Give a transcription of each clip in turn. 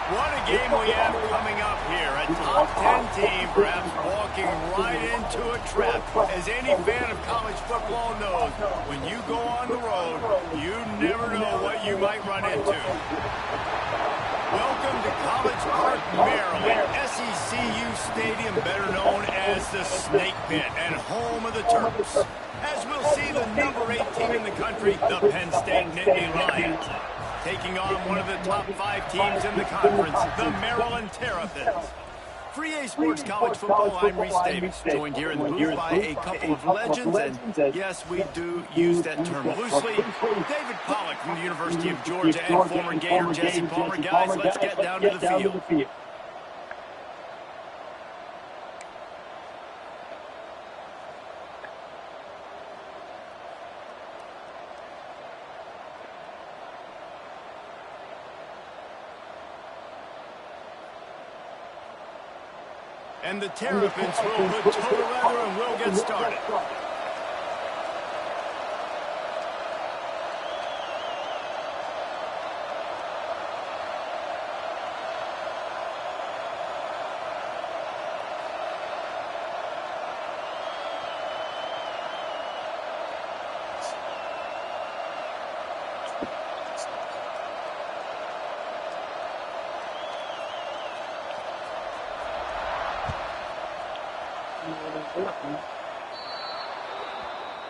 What a game we have coming up here. A top 10 team perhaps walking right into a trap. As any fan of college football knows, when you go on the road, you never know what you might run into. Welcome to College Park, Maryland, SECU Stadium, better known as the Snake Pit and home of the Terps. As we'll see the number 8 team in the country, the Penn State Nittany Lions, taking on one of the top 5 teams in the conference, the Maryland Terrapins. For EA Sports College Football, I'm Reese Davis, joined here in the booth by a couple of legends, and yes, we do use that term loosely. David Pollack from the University of Georgia and former Gator Jesse Palmer. Guys, let's get down to the field. And the Terrapins will put toe together and we'll get started.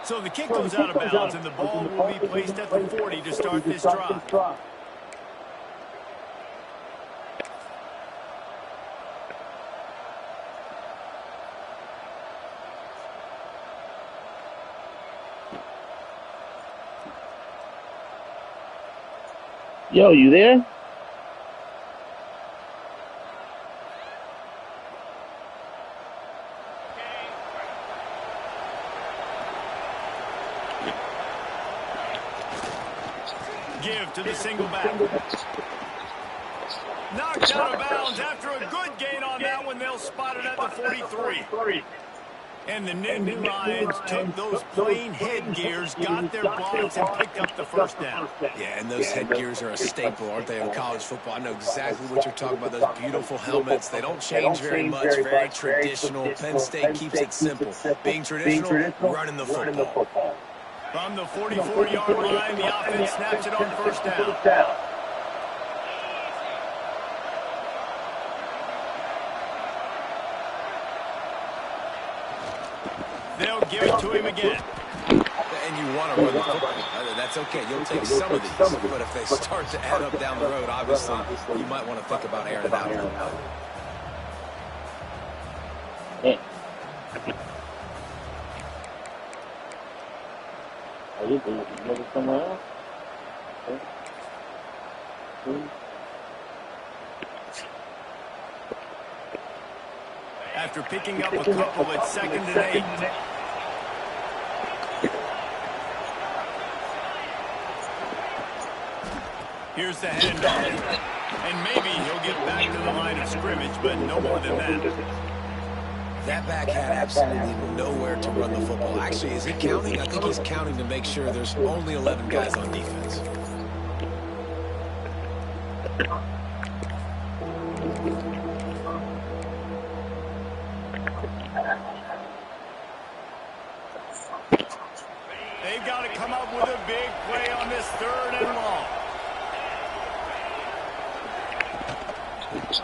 So the kick goes out of bounds, and the ball will be placed at the 40 to start this drive. Yo, you there? Give to the single back. Knocked out of bounds after a good gain on that one. They'll spot it at the 43. And the Nittany Lions took those plain headgears, got their blocks, and picked up the first down. Yeah, and those headgears are a staple, aren't they, in college football? I know exactly what you're talking about, those beautiful helmets. They don't change very much, very traditional. Penn State keeps it simple. Being traditional, running the football. From the 44-yard line, the offense snaps it on first down. They'll give it to him again. And you want to run the football. That's okay. You'll take some of these. But if they start to add up down the road, obviously, you might want to think about airing it out a little bit. Are you going somewhere else? After picking up a couple, it's 2nd and 8. Here's the handoff. And maybe he'll get back to the line of scrimmage, but no more than that. That back had absolutely nowhere to run the football. Actually, is he counting? I think he's counting to make sure there's only 11 guys on defense. They've got to come up with a big play on this 3rd and long.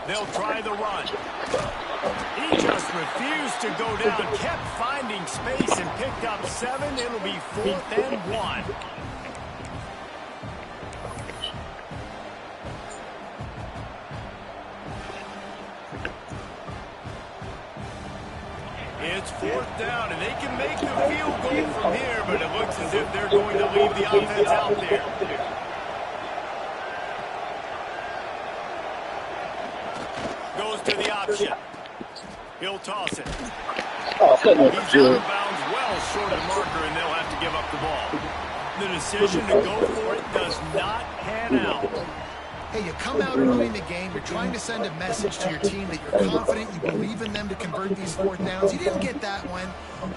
They'll try the run. He just refused to go down, kept finding space and picked up 7. It'll be 4th and 1. It's fourth down, and they can make the field goal from here, but it looks as if they're going to leave the offense out there. Goes to the option. He'll toss it. Oh, He's out of bounds well short of the marker, and they'll have to give up the ball. The decision to go for it does not pan out. Hey, you come out early in the game, you're trying to send a message to your team that you're confident, you believe in them to convert these fourth downs. You didn't get that one,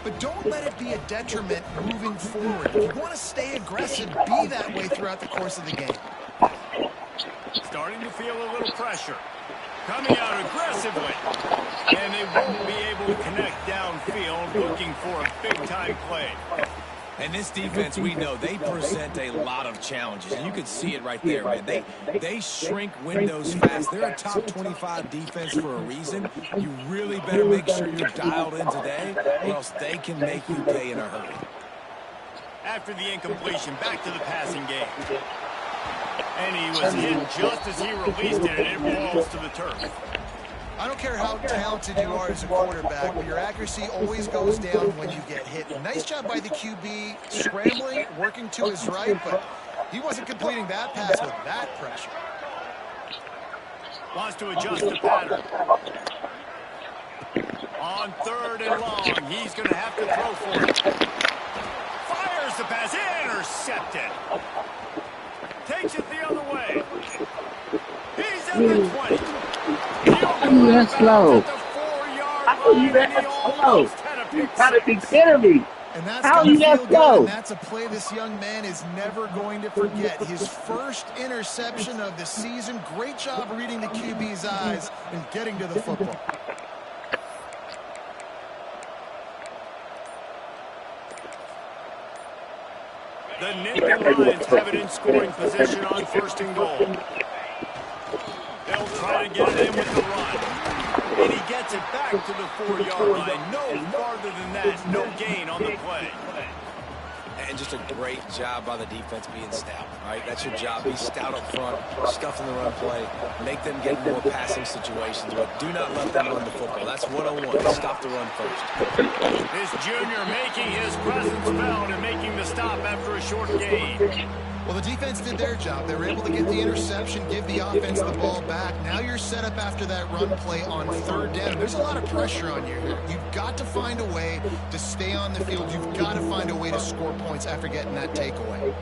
but don't let it be a detriment moving forward. If you want to stay aggressive, be that way throughout the course of the game. Starting to feel a little pressure. Coming out aggressively. And they won't be able to connect downfield, looking for a big-time play. And this defense, we know, they present a lot of challenges. And you can see it right there, man. They shrink windows fast. They're a top 25 defense for a reason. You really better make sure you're dialed in today, or else they can make you pay in a hurry. After the incompletion, back to the passing game. And he was hit just as he released it, and it falls to the turf. I don't care how talented you are as a quarterback, but your accuracy always goes down when you get hit. Nice job by the QB, scrambling, working to his right, but he wasn't completing that pass with that pressure. Wants to adjust the pattern. On third and long, he's going to have to throw for it. Fires the pass, intercepted. Takes it the other way. He's at the 20. How are you that slow? How are you that slow? You gotta be kidding me. And that's How are you that slow? And that's a play this young man is never going to forget. His first interception of the season. Great job reading the QB's eyes and getting to the football. The Nittany Lions have it in scoring position on first and goal. They'll try to get it in with the run. And he gets it back to the 4-yard line. No farther than that. No gain on the play. And just a great job by the defense being stout, right? That's your job. Be stout up front, stuff in the run play, make them get more passing situations, but do not let them run the football. That's 101. Stop the run first. This junior making his presence felt and making the stop after a short gain. Well, the defense did their job. They were able to get the interception, give the offense the ball back. Now you're set up after that run play on third down. There's a lot of pressure on you here. You've got to find a way to stay on the field. You've got to find a way to score points after getting that takeaway.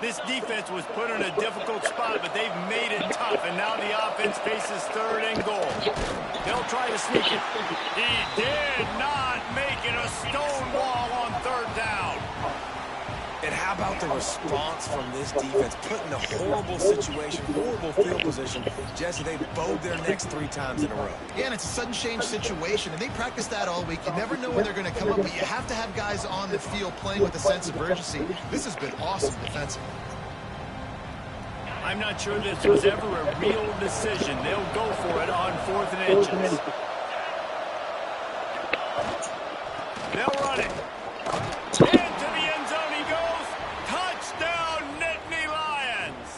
This defense was put in a difficult spot, but they've made it tough, and now the offense faces third and goal. They'll try to sneak it. He did not make it a stone wall on third down. And how about the response from this defense? Put in a horrible situation, horrible field position. Jesse, they bowed their necks 3 times in a row. Yeah, and it's a sudden change situation, and they practice that all week. You never know when they're going to come up, but you have to have guys on the field playing with a sense of urgency. This has been awesome defensively. I'm not sure this was ever a real decision. They'll go for it on 4th and inches. They'll run it. Into the end zone he goes. Touchdown, Nittany Lions.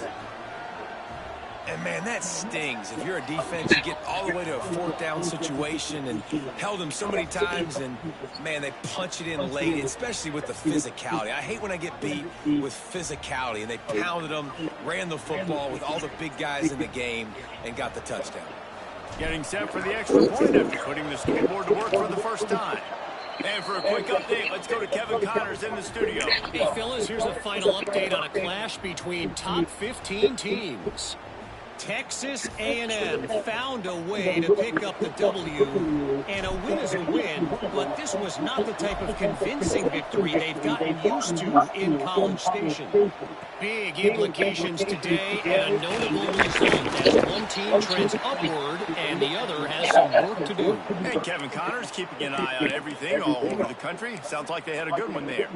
And, man, that stings. If you're a defense, you get all the way to a 4th down situation and held them so many times, and, man, they punch it in late, especially with the physicality. I hate when I get beat with physicality, and they pounded them, ran the football with all the big guys in the game, and got the touchdown. Getting set for the extra point after putting the scoreboard to work for the first time. And for a quick update, let's go to Kevin Connors in the studio. Hey, fellas, here's a final update on a clash between top 15 teams. Texas A&M found a way to pick up the W, and a win is a win, but this was not the type of convincing victory they've gotten used to in College Station. Big implications today, and a notable result as one team trends upward and the other has some work to do. Hey, Kevin Connors, keeping an eye on everything all over the country. Sounds like they had a good one there.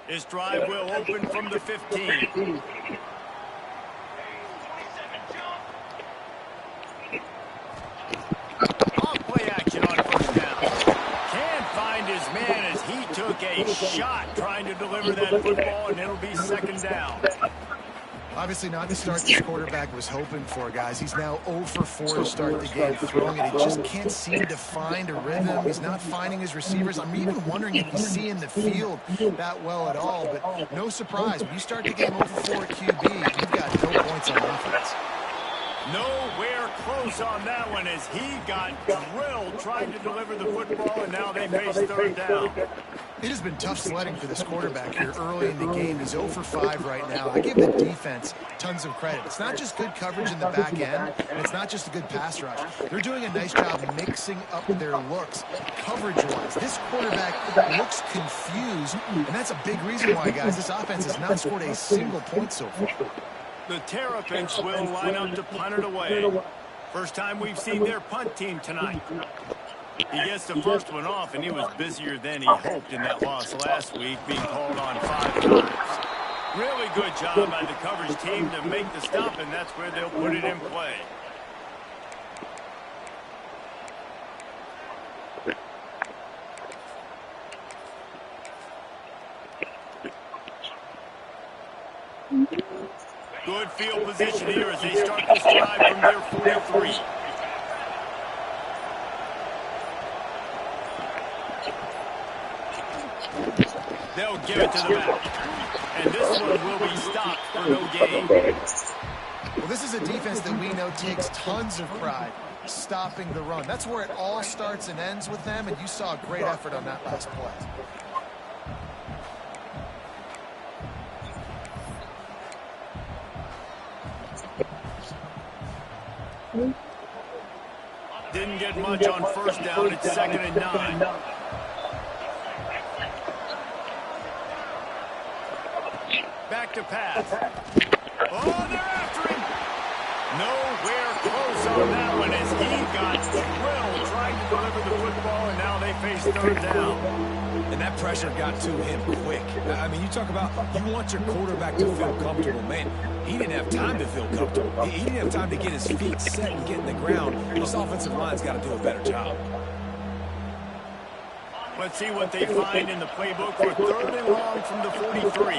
This drive will open from the 15. Off play action on first down. Can't find his man as he took a a shot trying to deliver that football, and it'll be second down. Obviously not the start this quarterback was hoping for, guys. He's now 0 for 4 to start the game throwing it. He just can't seem to find a rhythm. He's not finding his receivers. I'm even wondering if he's seeing the field that well at all. But no surprise, when you start the game 0 for 4 QB, you've got no points on offense. Nowhere close on that one as he got drilled trying to deliver the football, and now they face third down. It has been tough sledding for this quarterback here early in the game. He's 0 for 5 right now. I give the defense tons of credit. It's not just good coverage in the back end, and it's not just a good pass rush. They're doing a nice job mixing up their looks coverage-wise. This quarterback looks confused, and that's a big reason why, guys, this offense has not scored a single point so far. The Terrapins will line up to punt it away. First time we've seen their punt team tonight. He gets the first one off, and he was busier than he hoped in that loss last week, being called on 5 times. Really good job by the coverage team to make the stop, and that's where they'll put it in play. Good field position here as they start this drive from their 43. They'll give it to the back. And this one will be stopped for no gain. Well, this is a defense that we know takes tons of pride stopping the run. That's where it all starts and ends with them, and you saw a great effort on that last play. Didn't get much on first down. It's 2nd and 9. Back to pass. Oh, they're after him. Nowhere close on that one as he got drilled trying to deliver the football, and now they face third down. And that pressure got to him quick. I mean, you talk about you want your quarterback to feel comfortable. Man, he didn't have time to feel comfortable. He didn't have time to get his feet set and get in the ground. This offensive line's got to do a better job. Let's see what they find in the playbook for 3rd and long from the 43.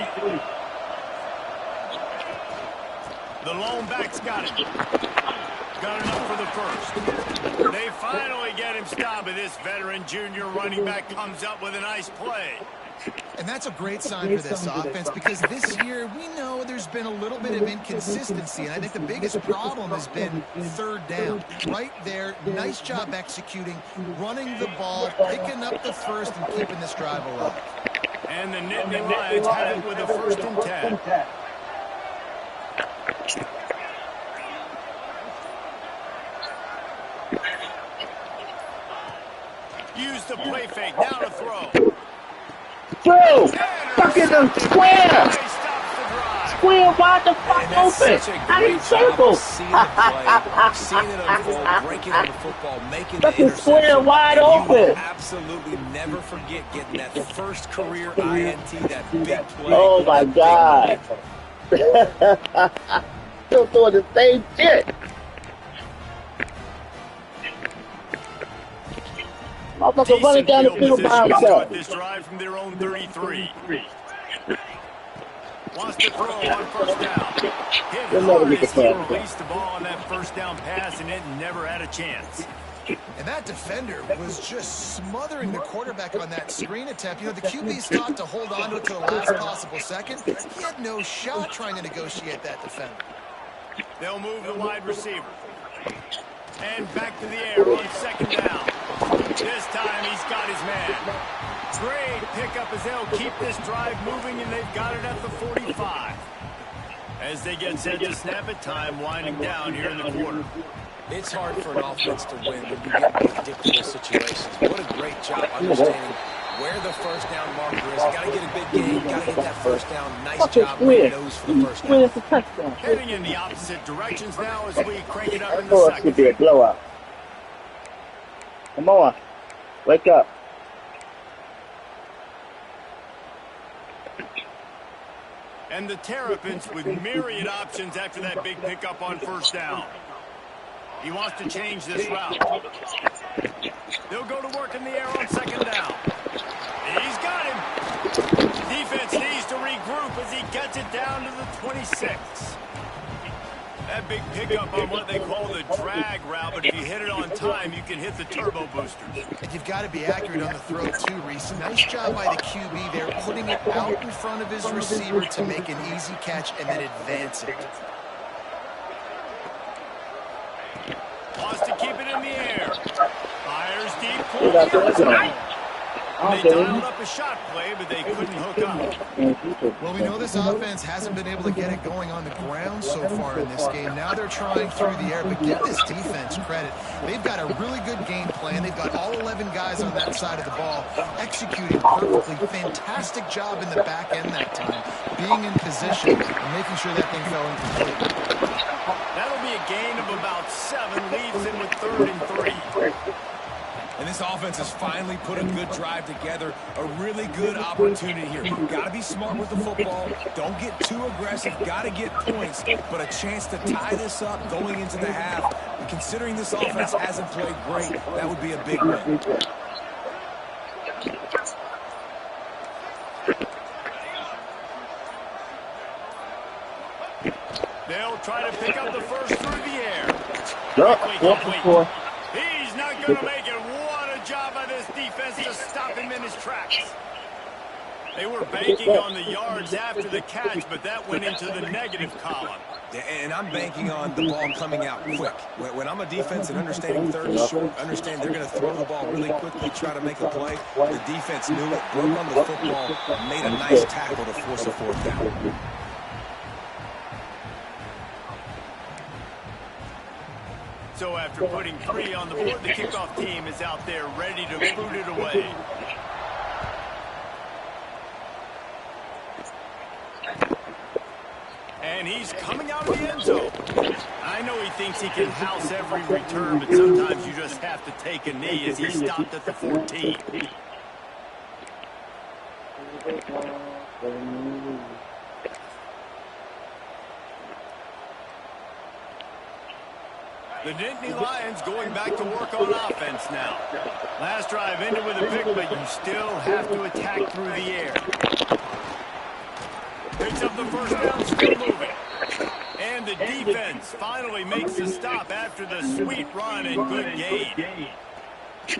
The lone back's got it. Got enough for the first. They finally get him stopped, and this veteran junior running back comes up with a nice play. And that's a great sign for this offense because this year we know there's been a little bit of inconsistency, and I think the biggest problem has been 3rd down. Right there, nice job executing, running the ball, picking up the first, and keeping this drive alive. And the Nittany Lions have it with a 1st and 10. Use the play fake, now to throw. Throw! Fucking the square! Square wide the fuck open! I didn't circle! Seeing it unfold, breaking on the football, making the interception. Square wide open! You will absolutely never forget getting that first career INT, that big play. Oh my God! Still doing the same shit! Motherfucker running down the field by himself. This drive from their own 33. Wants to throw on 1st down. Hit hard as he released the ball on that 1st down pass, and it never had a chance. And that defender was just smothering the quarterback on that screen attempt. You know, the QB's taught to hold on to it to the last possible second. He had no shot trying to negotiate that defender. They'll move the wide receiver. And back to the air on 2nd down. This time he's got his man. Great pickup as they'll keep this drive moving, and they've got it at the 45. As they get set to snap it, time winding down here in the quarter. It's hard for an offense to win when you get predictable situations. What a great job understanding where the 1st down marker is. You got to get a big gain. You got to get that 1st down. Nice job with the nose for the 1st down. Heading in the opposite directions now as we crank it up in the Oh, it second. should be a blowout. Come on. Wake up. And the Terrapins with myriad options after that big pickup on 1st down. He wants to change this route. They'll go to work in the air on 2nd down. He's got him. Defense needs to regroup as he gets it down to the 26. That big pickup on what they call the drag route, but if you hit it on time, you can hit the turbo boosters. And you've got to be accurate on the throw too, Reese. Nice job by the QB there, putting it out in front of his receiver to make an easy catch and then advance it. Wants to keep it in the air. Fires deep for the They dialed up a shot play, but they couldn't hook up. Well, we know this offense hasn't been able to get it going on the ground so far in this game. Now they're trying through the air, but give this defense credit. They've got a really good game plan. They've got all 11 guys on that side of the ball executing perfectly. Fantastic job in the back end that time, being in position and making sure that thing fell incomplete. That'll be a gain of about 7, leaves him with 3rd and 3. And this offense has finally put a good drive together. A really good opportunity here. Got to be smart with the football. Don't get too aggressive. Got to get points. But a chance to tie this up going into the half. And considering this offense hasn't played great, that would be a big win. They'll try to pick up the first through the air. He's not going to make it. What a job by this defense to stop him in his tracks. They were banking on the yards after the catch, but that went into the negative column. And I'm banking on the ball coming out quick. When I'm a defense and understanding 3rd and short, understand they're going to throw the ball really quickly, try to make a play. The defense knew it, broke on the football, made a nice tackle to force a 4th down. So after putting 3 on the board, the kickoff team is out there ready to boot it away. And he's coming out of the end zone. I know he thinks he can house every return, but sometimes you just have to take a knee as he stopped at the 14. The Nittany Lions going back to work on offense now. Last drive ended with a pick, but you still have to attack through the air. Picks up the first down, still moving. And the defense finally makes the stop after the sweet run and good gain.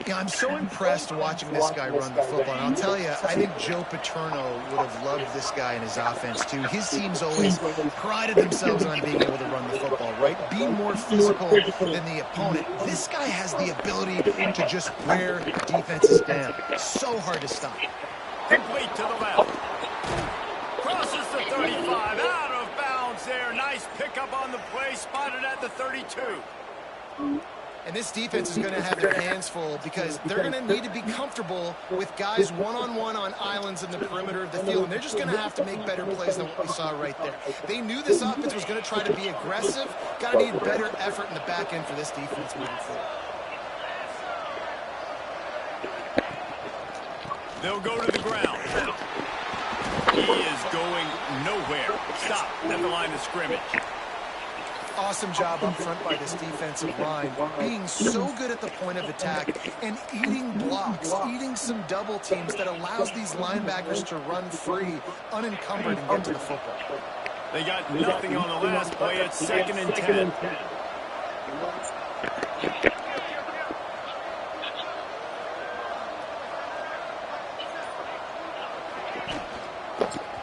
Yeah, I'm so impressed watching this guy run the football. And I'll tell you, I think Joe Paterno would have loved this guy in his offense, too. His teams always prided themselves on being able to run the football, right? Being more physical than the opponent. This guy has the ability to just wear defenses down. So hard to stop. Complete to the left. Crosses the 35. Out of bounds there. Nice pickup on the play. Spotted at the 32. And this defense is going to have their hands full because they're going to need to be comfortable with guys one-on-one on islands in the perimeter of the field. And they're just going to have to make better plays than what we saw right there. They knew this offense was going to try to be aggressive. Got to need better effort in the back end for this defense moving forward. They'll go to the ground. He is going nowhere. Stop at the line of scrimmage. Awesome job up front by this defensive line, being so good at the point of attack and eating blocks, eating some double teams that allows these linebackers to run free, unencumbered, and get to the football. They got nothing on the last play. It's 2nd and 10.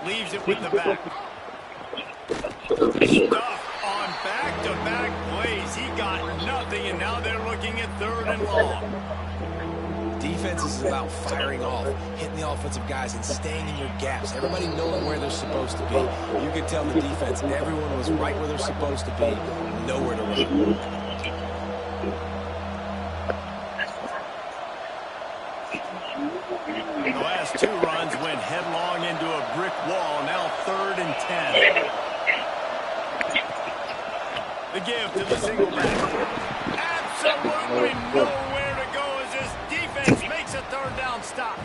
Leaves it with the back. Stuff on back-to-back plays. He got nothing, and now they're looking at 3rd and long. Defense is about firing off, hitting the offensive guys, and staying in your gaps. Everybody knowing where they're supposed to be. You could tell the defense, everyone was right where they're supposed to be, nowhere to run. The last 2 runs went headlong into a brick wall. Now 3rd and 10. The give to the single back. Absolutely nowhere to go as this defense makes a 3rd down stop.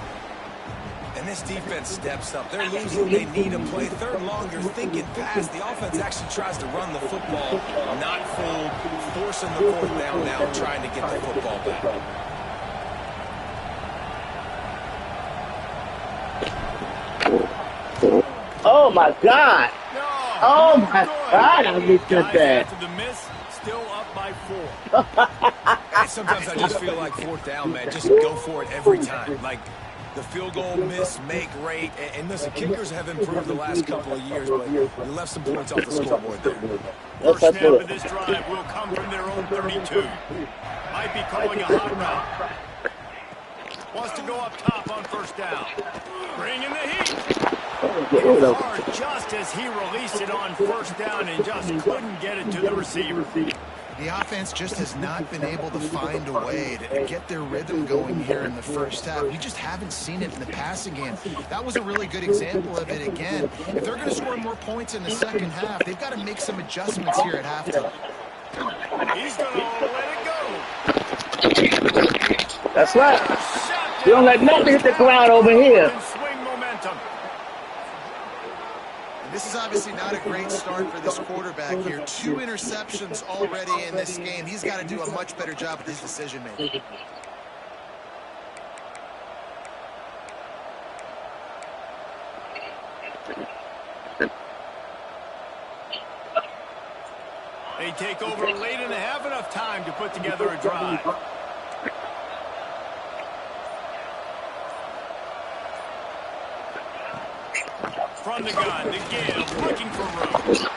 And this defense steps up. They're losing. They need a play. 3rd long, you're thinking pass. The offense actually tries to run the football, not fold, forcing the 4th down now, trying to get the football back. Oh, my God. No, Oh, no my good. God, I missed Guys, that. after the miss, still up by 4. Sometimes I just feel like fourth down, man. Just go for it every time. Like the field goal miss, make rate. And listen, kickers have improved the last couple of years, but you left some points off the scoreboard there. First snap of this drive will come from their own 32. Might be calling a hot route. Wants to go up top on first down. Bring in the heat. Hard just as he released it on first down and just couldn't get it to the receiver. The offense just has not been able to find a way to get their rhythm going here in the first half. We just haven't seen it in the passing game. That was a really good example of it again. If they're going to score more points in the second half, they've got to make some adjustments here at halftime. He's going to let it go. That's right. You don't let nothing hit the ground over here. Swing momentum. This is obviously not a great start for this quarterback here. 2 interceptions already in this game. He's got to do a much better job with his decision-making. They take over late and have enough time to put together a drive. From the gun, the give, looking for room.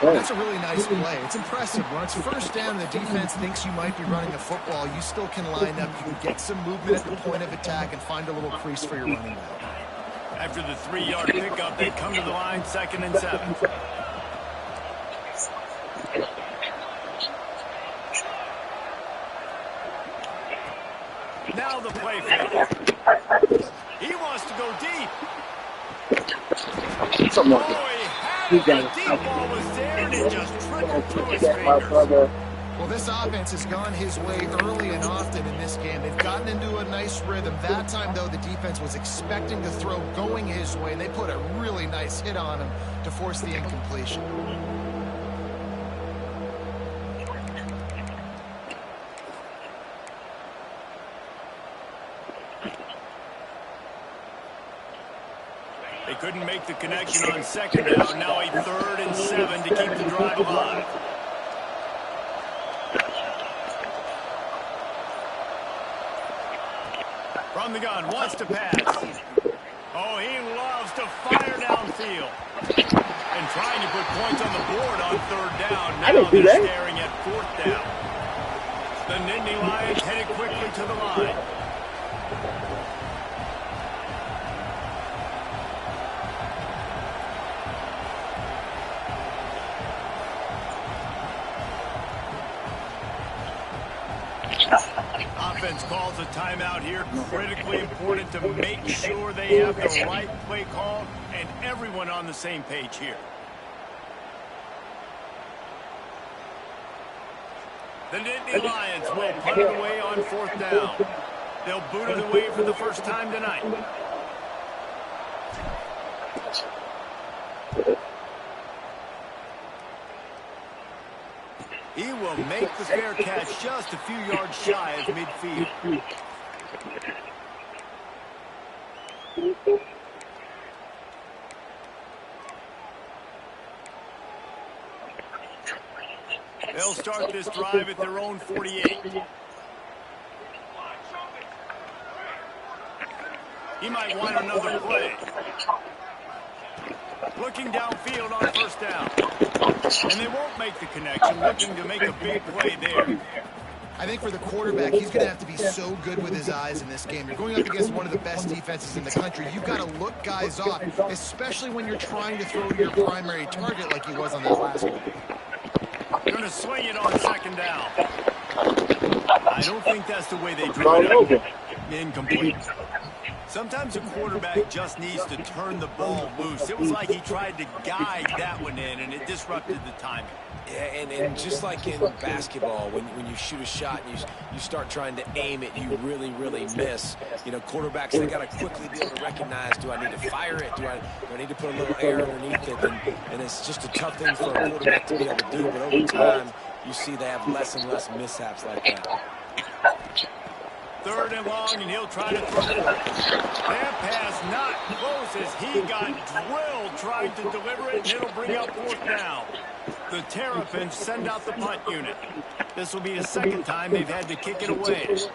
That's a really nice play. It's impressive. When it's first down and the defense thinks you might be running a football, you still can line up. You can get some movement at the point of attack and find a little crease for your running back. After the 3-yard pickup, they come to the line, 2nd and 7. Now the play fake. He wants to go deep. Something like Oh, that. he had it. The deep ball was there, and it just trickled through his fingers. Well, this offense has gone his way early and often in this game. They've gotten into a nice rhythm. That time, though, the defense was expecting the throw going his way, and they put a really nice hit on him to force the incompletion. They couldn't make the connection on 2nd down. Now a 3rd and 7 to keep the drive alive. From the gun, wants to pass. Oh, he loves to fire downfield. And trying to put points on the board on 3rd down. Now they're staring at 4th down. The Nittany Lions headed quickly to the line. Offense calls a timeout here. Critically important to make sure they have the right play call and everyone on the same page here. The Nittany Lions will put it away on 4th down. They'll boot it away for the first time tonight. He will make the fair catch just a few yards shy of midfield. They'll start this drive at their own 48. He might want another play. Looking downfield on 1st down. And they won't make the connection, looking to make a big play there. I think for the quarterback, he's going to have to be so good with his eyes in this game. You're going up against one of the best defenses in the country. You've got to look guys off, especially when you're trying to throw to your primary target like he was on that last one. Going to swing it on 2nd down. I don't think that's the way they drew it up. Incomplete. Sometimes a quarterback just needs to turn the ball loose. It was like he tried to guide that one in, and it disrupted the timing. Yeah, and just like in basketball, when you shoot a shot and you start trying to aim it, you really, really miss. You know, quarterbacks, they got to quickly be able to recognize, do I need to fire it? Do I need to put a little air underneath it? And it's just a tough thing for a quarterback to be able to do. But over time, you see they have less and less mishaps like that. 3rd and long, and he'll try to throw for it. That pass not close as he got drilled trying to deliver it, and it'll bring up 4th down. The Terrapins send out the punt unit. This will be the 2nd time they've had to kick it away. He'll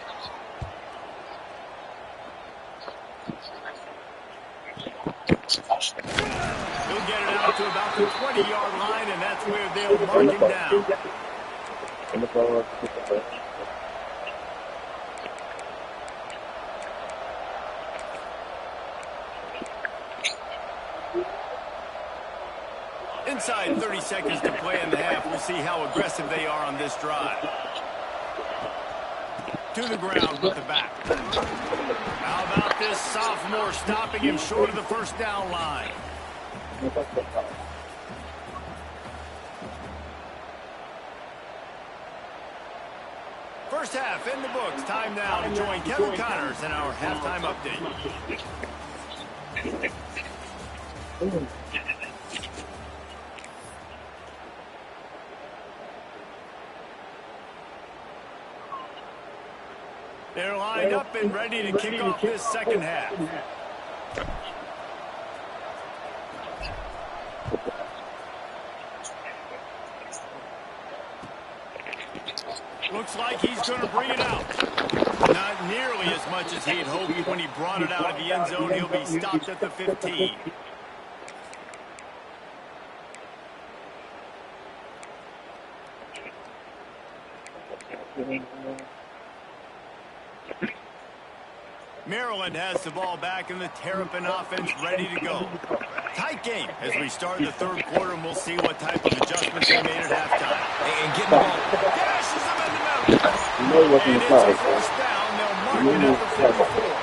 get it out to about the 20-yard line, and that's where they'll mark him down. Inside 30 seconds to play in the half. We'll see how aggressive they are on this drive. To the ground with the back. How about this sophomore stopping him short of the 1st down line? First half in the books. Time now to join Kevin Connors in our halftime update. They're lined up and ready to kick off this 2nd half. Looks like he's going to bring it out. Not nearly as much as he'd hoped when he brought it out of the end zone. He'll be stopped at the 15. Maryland has the ball back and the Terrapin offense ready to go. Tight game as we start the 3rd quarter, and we'll see what type of adjustments they made at halftime. And getting the ball. Dashes them in the middle. And it's a 1st down. They'll mark it at the 44.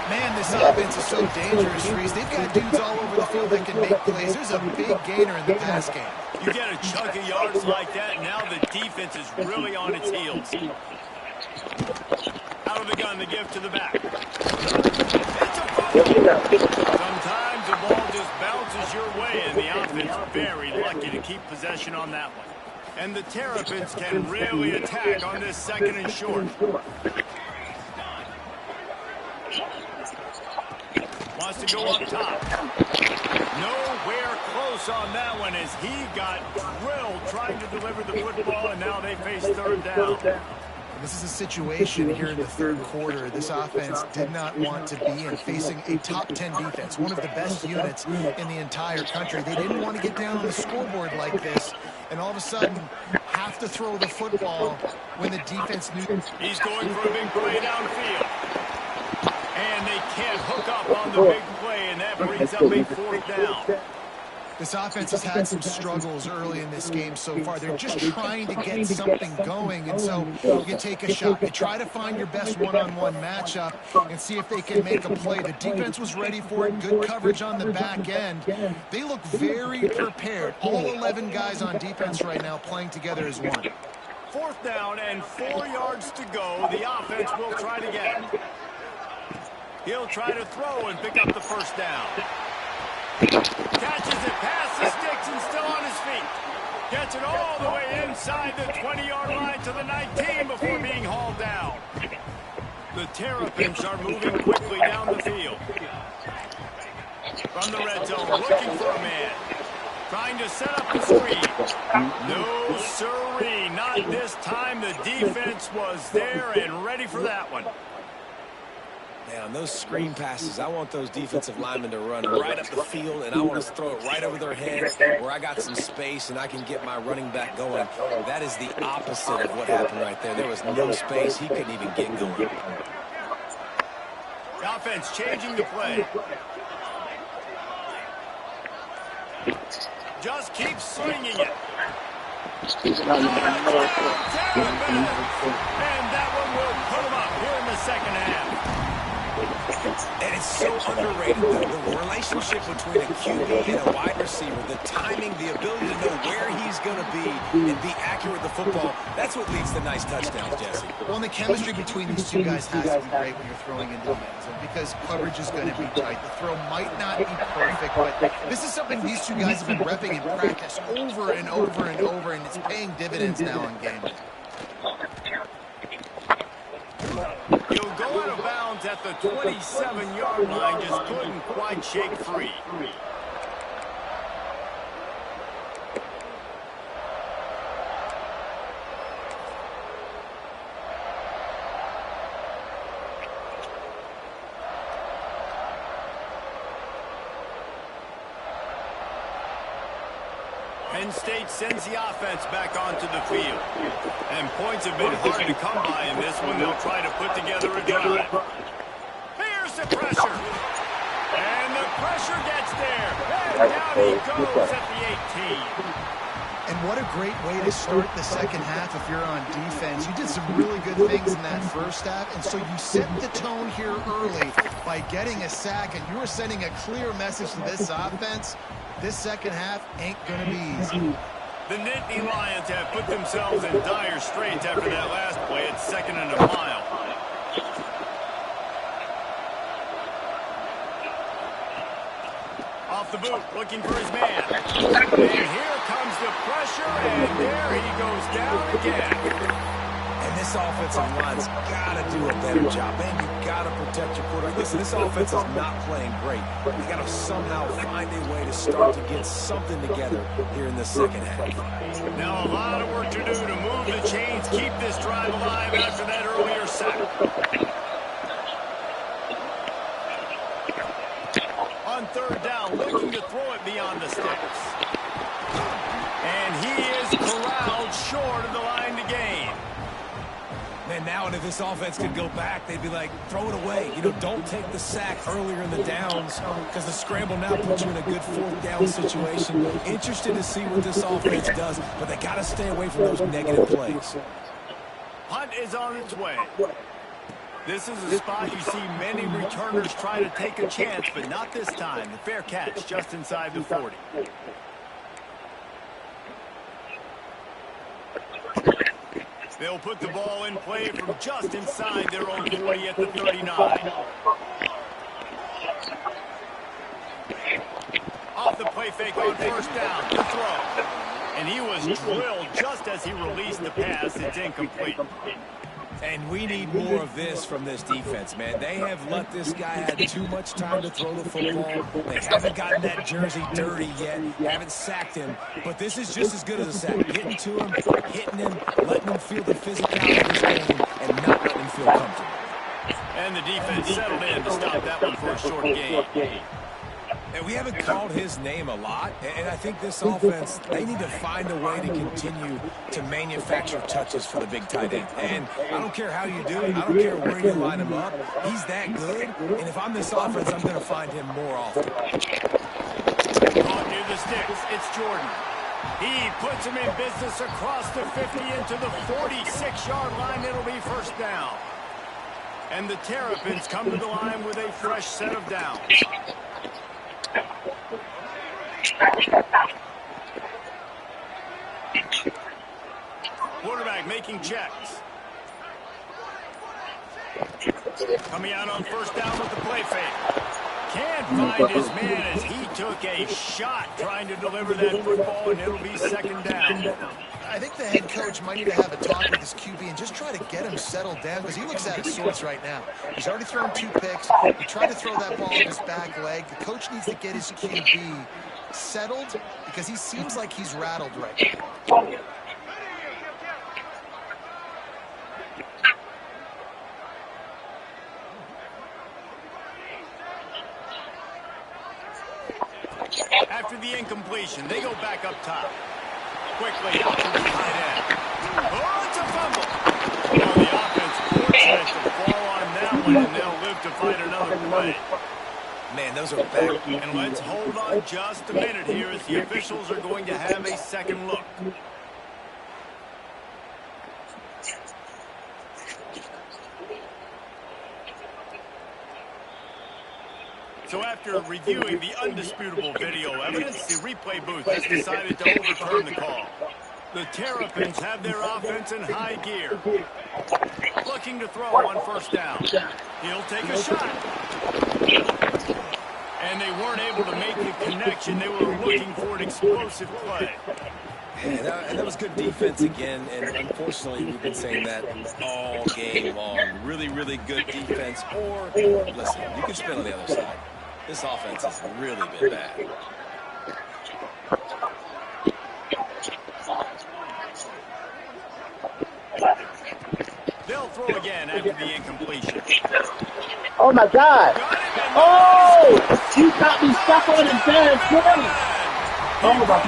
Man, this offense is so dangerous, Reese. They've got dudes all over the field that can make plays. There's a big gainer in the pass game. You get a chunk of yards like that, and now the defense is really on its heels. Out of the gun, the give to the back. It's a fumble. Sometimes the ball just bounces your way, and the offense very lucky to keep possession on that one. And the Terrapins can really attack on this 2nd and short. Wants to go up top. Nowhere close on that one as he got drilled trying to deliver the football, and now they face 3rd down. This is a situation here in the 3rd quarter this offense did not want to be in, facing a top 10 defense, one of the best units in the entire country. They didn't want to get down on the scoreboard like this, and all of a sudden have to throw the football when the defense knew. He's going for a big play downfield. And they can't hook up on the big play, and that brings up a 4th down. This offense has had some struggles early in this game so far. They're just trying to get something going, and so you take a shot. You try to find your best one-on-one matchup and see if they can make a play. The defense was ready for it. Good coverage on the back end. They look very prepared. All 11 guys on defense right now playing together as one. 4th down and 4 yards to go. The offense will try to get it. He'll try to throw and pick up the 1st down. Catches it past the sticks and still on his feet. Gets it all the way inside the 20-yard line to the 19 before being hauled down. The Terrapins are moving quickly down the field. From the red zone, looking for a man. Trying to set up the screen. No siree, not this time. The defense was there and ready for that one. Man, on those screen passes, I want those defensive linemen to run right up the field, and I want to throw it right over their head where I got some space and I can get my running back going. That is the opposite of what happened right there. There was no space. He couldn't even get going. The offense changing the play. Just keep swinging it. And that one will put him up here in the 2nd half. And it's so underrated, the relationship between a QB and a wide receiver, the timing, the ability to know where he's going to be and be accurate with the football, that's what leads to nice touchdowns, Jesse. Well, and the chemistry between these two guys has to be great when you're throwing into the end zone because coverage is going to be tight. The throw might not be perfect, but this is something these two guys have been repping in practice over and over and over, and it's paying dividends now in game. offense at the 27-yard line just couldn't quite shake free. Penn State sends the offense back onto the field. And points have been hard to come by in this one. They'll try to put together a drive. Here's the pressure. And the pressure gets there. And down he goes at the 18. And what a great way to start the second half if you're on defense. You did some really good things in that first half, and so you set the tone here early by getting a sack, and you were sending a clear message to this offense. This second half ain't going to be easy. The Nittany Lions have put themselves in dire straits after that last play at 2nd and a mile. Off the boot, looking for his man. And here comes the pressure, and there he goes down again. And this offensive line's got to do a better job. Man, you got to protect your quarterback. Listen, this offense is not playing great. You got to somehow find a way to start to get something together here in the second half. Now a lot of work to do to move the chains, keep this drive alive after that earlier sack. On 3rd down, looking to throw it beyond the sticks. And he is corralled short of the line to gain. Man, now and if this offense could go back, they'd be like, throw it away. You know, don't take the sack earlier in the downs because the scramble now puts you in a good 4th down situation. Interested to see what this offense does, but they got to stay away from those negative plays. Punt is on its way. This is a spot you see many returners try to take a chance, but not this time. The fair catch just inside the 40. They'll put the ball in play from just inside their own 40 at the 39. Off the play fake on 1st down, the throw. And he was drilled just as he released the pass. It's incomplete. And we need more of this from this defense, man. They have let this guy have too much time to throw the football. They haven't gotten that jersey dirty yet, haven't sacked him. But this is just as good as a sack. Getting to him, hitting him, letting him feel the physicality of this game, and not letting him feel comfortable. And the defense settled in to stop that one for a short gain. And we haven't called his name a lot, and I think this offense, they need to find a way to continue to manufacture touches for the big tight end. And I don't care how you do it. I don't care where you line him up. He's that good, and if I'm this offense, I'm going to find him more often. Caught near the sticks, it's Jordan. He puts him in business across the 50 into the 46-yard line. It'll be 1st down. And the Terrapins come to the line with a fresh set of downs. Quarterback making checks. Coming out on 1st down with the play fake. Can't find his man as he took a shot trying to deliver that football, and it'll be 2nd down. I think the head coach might need to have a talk with his QB and just try to get him settled down because he looks out of sorts right now. He's already thrown 2 picks. He tried to throw that ball off his back leg. The coach needs to get his QB settled because he seems like he's rattled right now. After the incompletion, they go back up top. Quickly out to the tight end. Oh, it's a fumble. Well, the offense fortunate to fall on that one, and they'll live to fight another play. Man, those are back. And let's hold on just a minute here as the officials are going to have a second look. So after reviewing the undisputable video evidence, the replay booth has decided to overturn the call. The Terrapins have their offense in high gear. Looking to throw on 1st down. He'll take a shot. And they weren't able to make the connection. They were looking for an explosive play. And that was good defense again, and unfortunately, we've been saying that all game long. Really, really good defense, or, listen, you can spin on the other side. This offense has really been bad. They'll throw again after the incompletion. Oh, my God. Oh! You got me stuck on the damn corner. Oh, my God.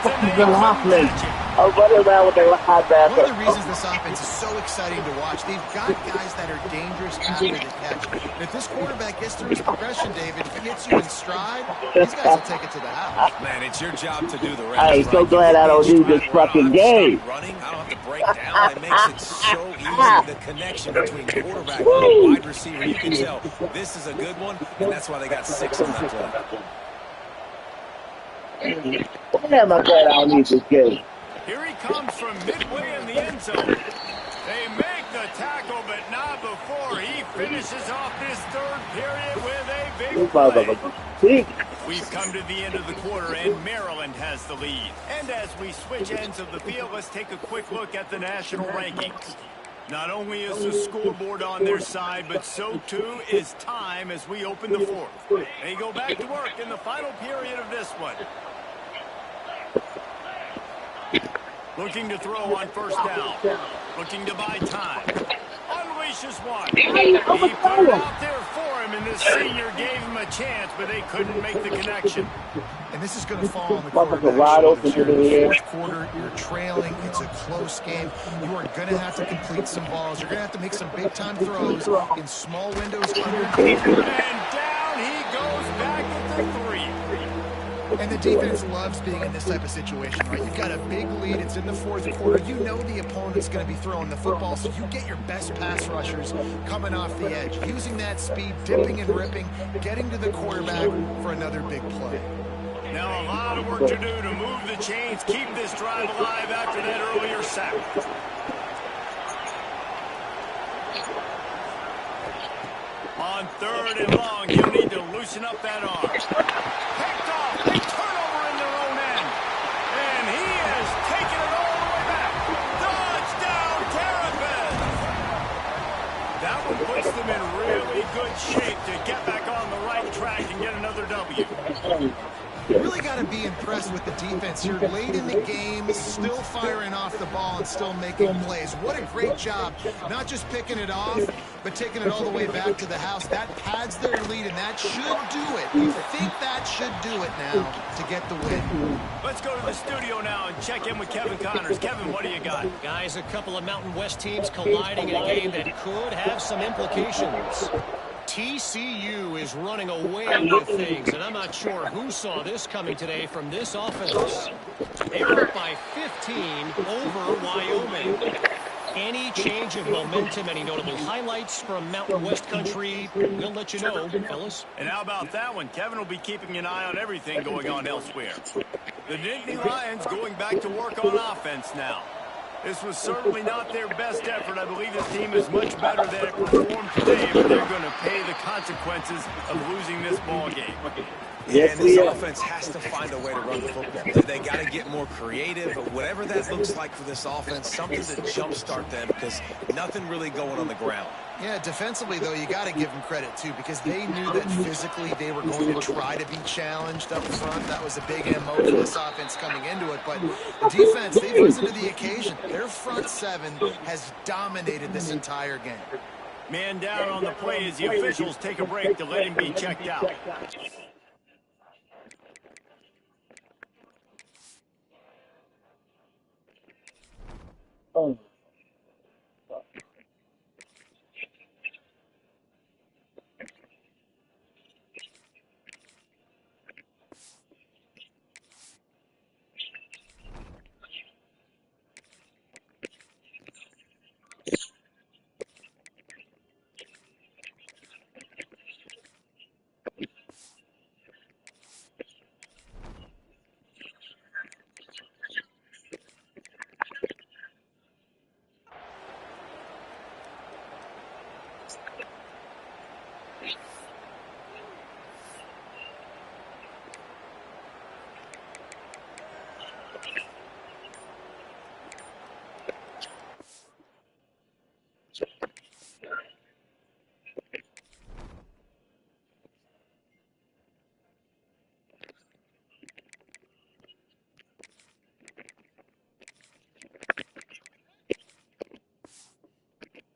I was running around with their high back. One of the reasons this offense is so exciting to watch, they've got guys that are dangerous after the catch. And if this quarterback gets through his progression, David, if he hits you in stride, these guys will take it to the house. Man, it's your job to do the rest. I ain't so glad I don't do this fucking game. Running, I don't have to break down. It makes it so easy. The connection between quarterback and wide receiver, you can tell this is a good one, and that's why they got 6 on that play. Damn, I'm glad I don't need this game. Here he comes from midway in the end zone. They make the tackle, but not before he finishes off this third period with a big play. We've come to the end of the quarter, and Maryland has the lead. And as we switch ends of the field, let's take a quick look at the national rankings. Not only is the scoreboard on their side, but so too is time as we open the fourth. They go back to work in the final period of this one. Looking to throw on first down. Looking to buy time. Unleashes one. He put it out there for him, and this senior gave him a chance, but they couldn't make the connection. And this is going to fall on the quarterback shoulders here. In the fourth quarter, you're trailing. It's a close game. You are going to have to complete some balls. You're going to have to make some big-time throws in small windows. And down he goes back at the 3. And the defense loves being in this type of situation, right? You've got a big lead. It's in the fourth quarter. You know the opponent's going to be throwing the football, so you get your best pass rushers coming off the edge, using that speed, dipping and ripping, getting to the quarterback for another big play. Now a lot of work to do to move the chains, keep this drive alive after that earlier sack. On third and long, he'll need to loosen up that arm. Picked off, big turnover in their own end. And he has taken it all the way back. Touchdown, Terrapins! That one puts them in really good shape to get back on the right track and get another W. You really got to be impressed with the defense here. Late in the game, still firing off the ball and still making plays. What a great job. Not just picking it off, but taking it all the way back to the house. That pads their lead, and that should do it. You think that should do it now to get the win. Let's go to the studio now and check in with Kevin Connors. Kevin, what do you got? Guys, a couple of Mountain West teams colliding in a game that could have some implications. TCU is running away with things, and I'm not sure who saw this coming today from this offense. They were up by 15 over Wyoming. Any change of momentum, any notable highlights from Mountain West country, we'll let you know, fellas. And how about that one? Kevin will be keeping an eye on everything going on elsewhere. The Nittany Lions going back to work on offense now. This was certainly not their best effort. I believe this team is much better than it performed today, but they're going to pay the consequences of losing this ball game. Yeah, and this offense has to find a way to run the football. They got to get more creative, but whatever that looks like for this offense, something to jumpstart them because nothing really going on the ground. Yeah, defensively, though, you got to give them credit, too, because they knew that physically they were going to try to be challenged up front. That was a big MO for this offense coming into it. But the defense, they've risen to the occasion. Their front seven has dominated this entire game. Man down on the play as the officials take a break to let him be checked out. Oh.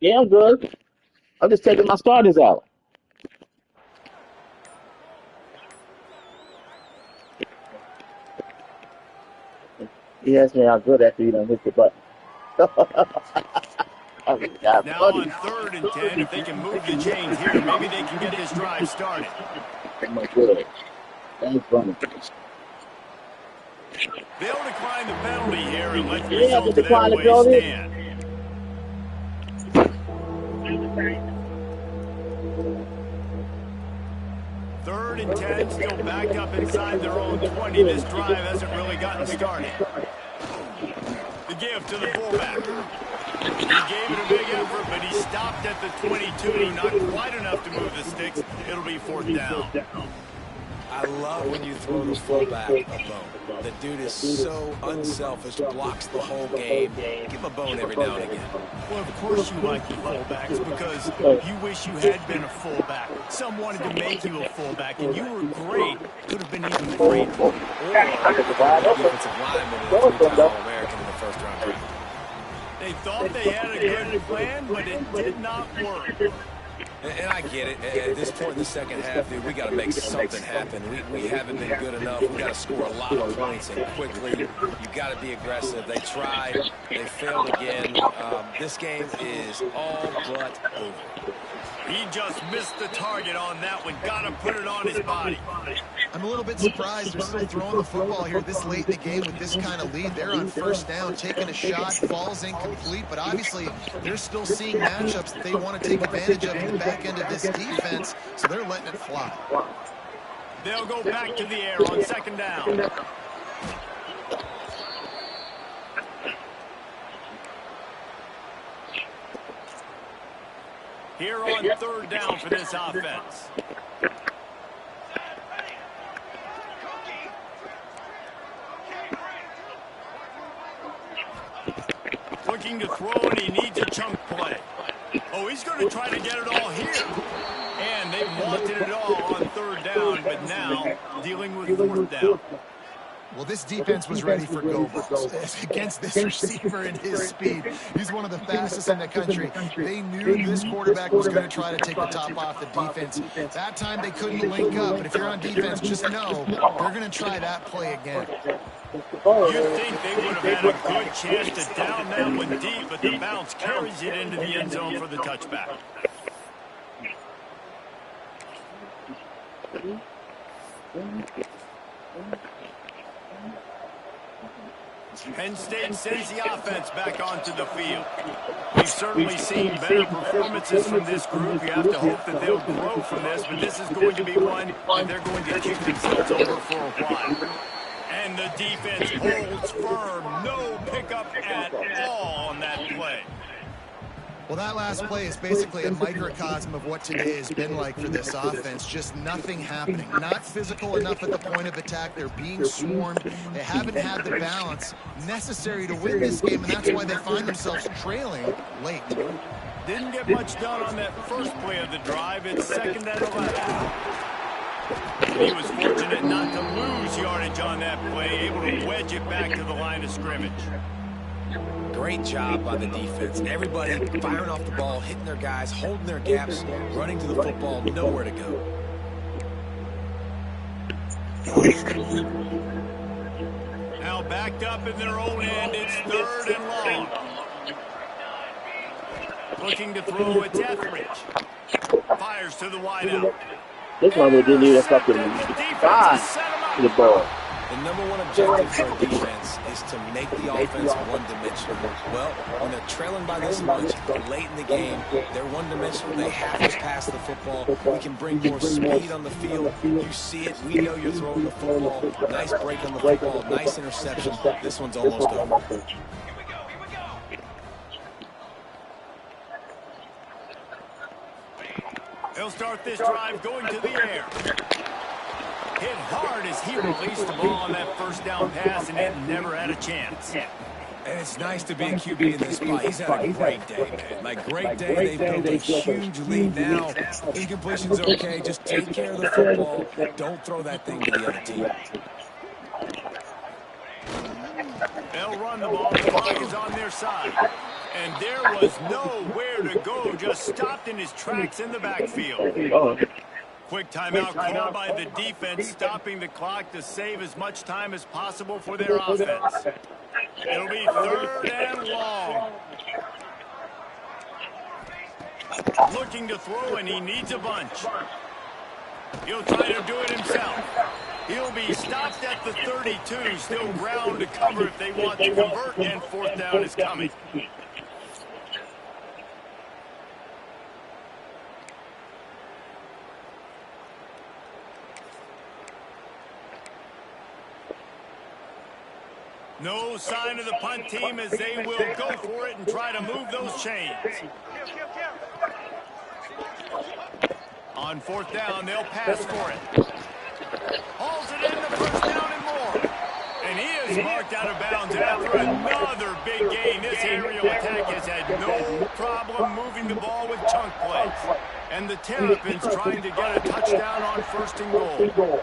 Yeah, I'm good. I'm just taking my starters out. He asked me how good after you done hit the button. Oh, God, Now buddy. on 3rd and 10, if they can move the chains here, maybe they can get this drive started. Oh, my good. That's funny. They'll decline the penalty here and let the Yeah, the result of that decline of play penalty. stand. 3rd and 10, still backed up inside their own 20. This drive hasn't really gotten started. The give to the fullback. He gave it a big effort, but he stopped at the 22. Not quite enough to move the sticks. It'll be 4th down. I love when you throw the fullback a bone. The dude is so unselfish, blocks the whole game. Give him a bone every now and again. Well, of course you like the fullbacks because you wish you had been a fullback. Some wanted to make you a fullback, and you were great. Could have been even great. Or defensive lineman and a 3-time All-American in the first-round draft. They thought they had a good plan, but it did not work. And I get it. At this point in the second half, dude, we got to make something happen. We haven't been good enough. We got to score a lot of points and quickly. You got to be aggressive. They tried. They failed again. This game is all but over. He just missed the target on that one. Got to put it on his body. I'm a little bit surprised they're still throwing the football here this late in the game with this kind of lead. They're on 1st down, taking a shot, falls incomplete, but obviously they're still seeing matchups that they want to take advantage of in the back end of this defense, so they're letting it fly. They'll go back to the air on 2nd down. Here on 3rd down for this offense. Looking to throw, and he needs a chunk play. Oh, he's going to try to get it all here. And they wanted it all on 3rd down, but now dealing with 4th down. Well, this defense was ready for go balls against this receiver and his speed. He's one of the fastest in the country. They knew this quarterback was going to try to take the top off the defense. That time they couldn't link up, but if you're on defense, just know they're going to try that play again. You'd think they would have had a good chance to down that one deep, but the bounce carries it into the end zone for the touchback. Penn State sends the offense back onto the field. We've certainly seen better performances from this group. You have to hope that they'll grow from this, but this is going to be one that they're going to kick themselves over for a while. And the defense holds firm. No pickup at all on that play. Well, that last play is basically a microcosm of what today has been like for this offense. Just nothing happening. Not physical enough at the point of attack. They're being swarmed. They haven't had the balance necessary to win this game, and that's why they find themselves trailing late. Didn't get much done on that first play of the drive. It's 2nd and 11. He was fortunate not to lose yardage on that play, able to wedge it back to the line of scrimmage. Great job by the defense. Everybody firing off the ball, hitting their guys, holding their gaps, running to the football, nowhere to go. Now backed up in their own end, it's 3rd and long. Looking to throw, it's Etheridge. Fires to the wideout. This one didn't need a fucking five to the ball. The number one objective for a defense is to make the offense one-dimensional. Well, when they're trailing by this much, late in the game, they're one-dimensional. They have to pass the football. We can bring more speed on the field. You see it. We know you're throwing the football. Nice break on the football. Nice interception. This one's almost over. They'll start this drive going to the air. Hit hard as he released the ball on that 1st down pass, and it never had a chance. And it's nice to be a QB in this spot. He's had a great day, man. Like, great day. They've built a huge lead now. Incompletion's okay. Just take care of the football. Don't throw that thing to the other team. They'll run the ball. The clock is on their side. And there was nowhere to go, just stopped in his tracks in the backfield. Quick timeout called by the defense, stopping the clock to save as much time as possible for their offense. It'll be 3rd and long. Looking to throw, and he needs a bunch. He'll try to do it himself. He'll be stopped at the 32, still ground to cover if they want to convert, and 4th down is coming. No sign of the punt team as they will go for it and try to move those chains. On 4th down, they'll pass for it. Hauls it in the 1st down and more. And he is marked out of bounds after another big gain. This aerial attack has had no problem moving the ball with chunk plays. And the Terrapins trying to get a touchdown on 1st and goal.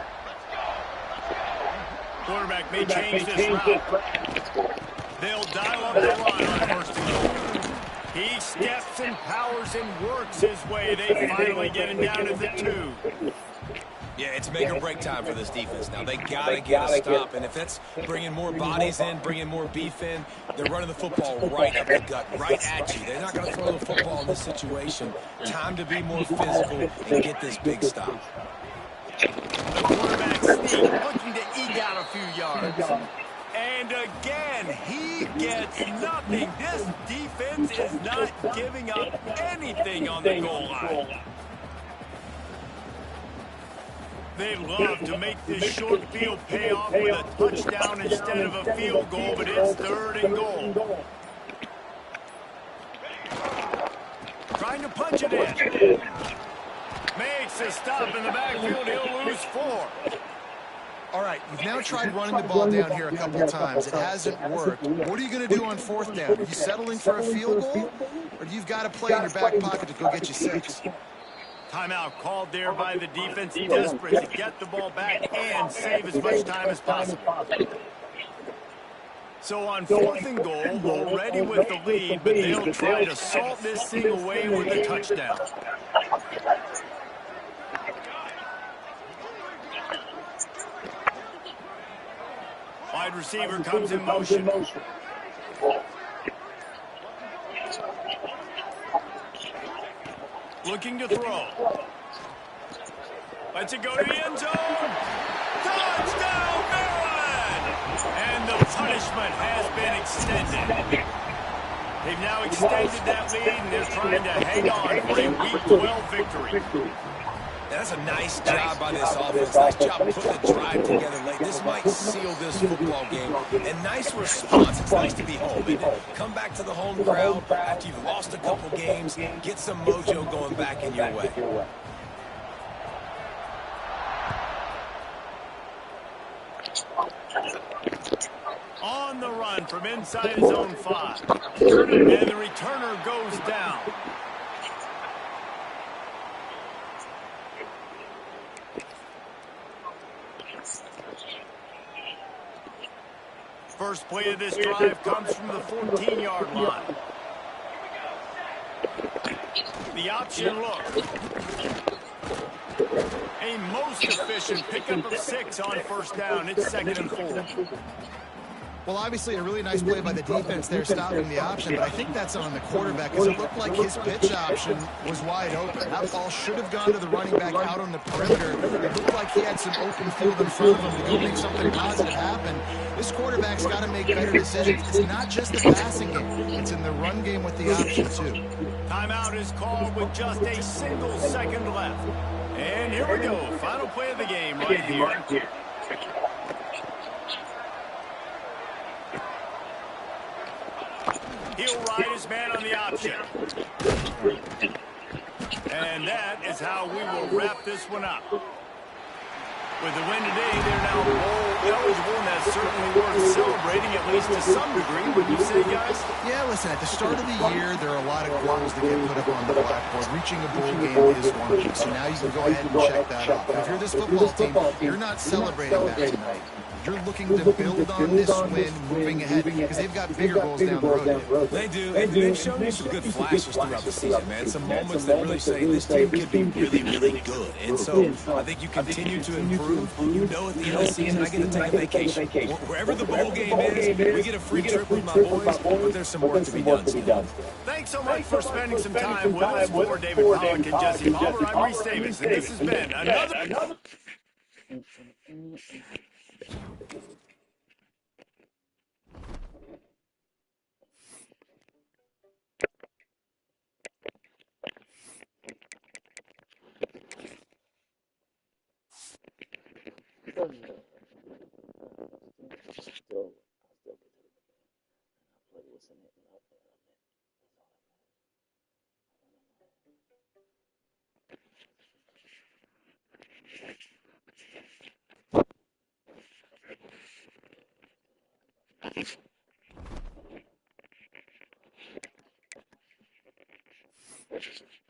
Quarterback may change this route. They'll dial up the run on 1st and goal. He steps and powers and works his way. They finally get him down at the 2. Yeah, it's make or break time for this defense. Now, they got to get a stop, and if that's bringing more bodies in, bringing more beef in, they're running the football right up the gut, right at you. They're not going to throw the football in this situation. Time to be more physical and get this big stop. The quarterback sneak, looking to eke out a few yards. And again, he gets nothing. This defense is not giving up anything on the goal line. They love to make this short field pay off with a touchdown instead of a field goal, but it's 3rd and goal. Trying to punch it in. Makes a stop in the backfield. He'll lose 4. All right, you've now tried running the ball down here a couple of times. It hasn't worked. What are you going to do on 4th down? Are you settling for a field goal? Or do you got a play in your back pocket to go get you 6? Timeout called there by the defense, desperate to get the ball back and save as much time as possible. So on 4th and goal, already with the lead, but they'll try to salt this thing away with a touchdown. Wide receiver comes in motion. Looking to throw. Lets it go to the end zone. Touchdown, Maryland! And the punishment has been extended. They've now extended that lead, and they're trying to hang on for a Week 12 victory. That's a nice job by this offense. Nice job putting the drive together late. This might seal this football game. And nice response. It's nice to be home. And come back to the home crowd after you've lost a couple games. Get some mojo going back in your way. On the run from inside his own 5. And the returner goes down. First play of this drive comes from the 14-yard line. The option look. A most efficient pickup of 6 on 1st down. It's 2nd and 4. Well, obviously a really nice play by the defense there stopping the option, but I think that's on the quarterback because it looked like his pitch option was wide open. That ball should have gone to the running back out on the perimeter. It looked like he had some open field in front of him to go make something positive happen. This quarterback's got to make better decisions. It's not just the passing game. It's in the run game with the option, too. Timeout is called with just a single second left. And here we go. Final play of the game right here. He'll ride his man on the option. And that is how we will wrap this one up. With the win today, they're now bowl eligible, and that's certainly worth celebrating, at least to some degree. Would you say, guys? Yeah, listen, at the start of the year, there are a lot of goals that get put up on the blackboard. Reaching a bowl game is one of them. So now you can go ahead and check that off. If you're this football team, you're not celebrating that tonight. You're looking to build on this win moving ahead because they've got bigger goals down the road. They do, and they've shown you some good flashes throughout the season, man. Some moments that really say this team could be really, really good. And so I think you continue to improve. You know at the end of the season, I get to take a vacation. Wherever the bowl game is, we get a free trip with my boys, but there's some work to be done still. Thanks so much for spending some time with us. For David Pollack and Jesse Palmer, I'm Reese Davis, and this has been another... Thank you.